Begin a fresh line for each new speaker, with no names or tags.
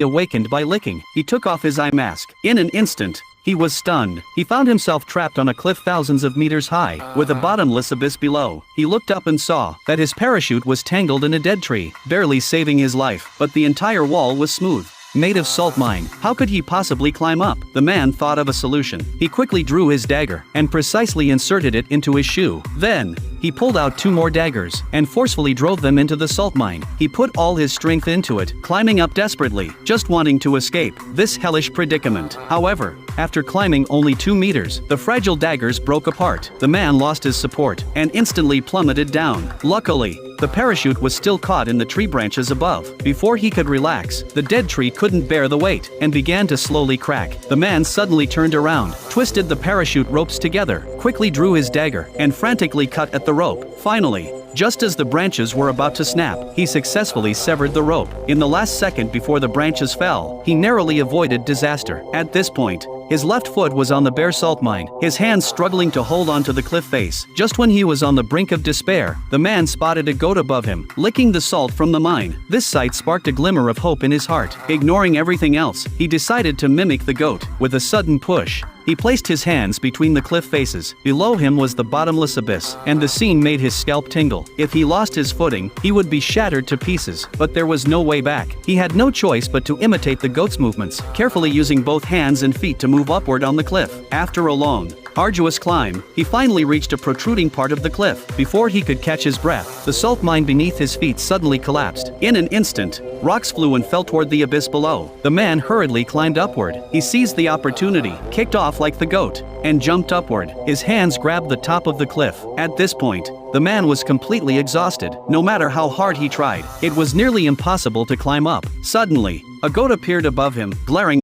awakened by licking. He took off his eye mask. In an instant, he was stunned. He found himself trapped on a cliff thousands of meters high, with a bottomless abyss below. He looked up and saw that his parachute was tangled in a dead tree, barely saving his life, but the entire wall was smooth, made of salt mine. How could he possibly climb up? The man thought of a solution. He quickly drew his dagger and precisely inserted it into his shoe. Then, he pulled out 2 more daggers and forcefully drove them into the salt mine. He put all his strength into it, climbing up desperately, just wanting to escape this hellish predicament. However, after climbing only 2 meters, the fragile daggers broke apart. The man lost his support and instantly plummeted down. Luckily, the parachute was still caught in the tree branches above. Before he could relax, the dead tree couldn't bear the weight and began to slowly crack. The man suddenly turned around, twisted the parachute ropes together, quickly drew his dagger, and frantically cut at the rope. Finally, just as the branches were about to snap, he successfully severed the rope. In the last second before the branches fell, he narrowly avoided disaster. At this point, his left foot was on the bare salt mine, his hands struggling to hold onto the cliff face. Just when he was on the brink of despair, the man spotted a goat above him, licking the salt from the mine. This sight sparked a glimmer of hope in his heart. Ignoring everything else, he decided to mimic the goat. With a sudden push, he placed his hands between the cliff faces. Below him was the bottomless abyss, and the scene made his scalp tingle. If he lost his footing, he would be shattered to pieces, but there was no way back. He had no choice but to imitate the goat's movements, carefully using both hands and feet to move upward on the cliff. After a long, arduous climb, he finally reached a protruding part of the cliff. Before he could catch his breath, the salt mine beneath his feet suddenly collapsed. In an instant, rocks flew and fell toward the abyss below. The man hurriedly climbed upward. He seized the opportunity, kicked off like the goat, and jumped upward. His hands grabbed the top of the cliff. At this point, the man was completely exhausted. No matter how hard he tried, it was nearly impossible to climb up. Suddenly, a goat appeared above him, glaring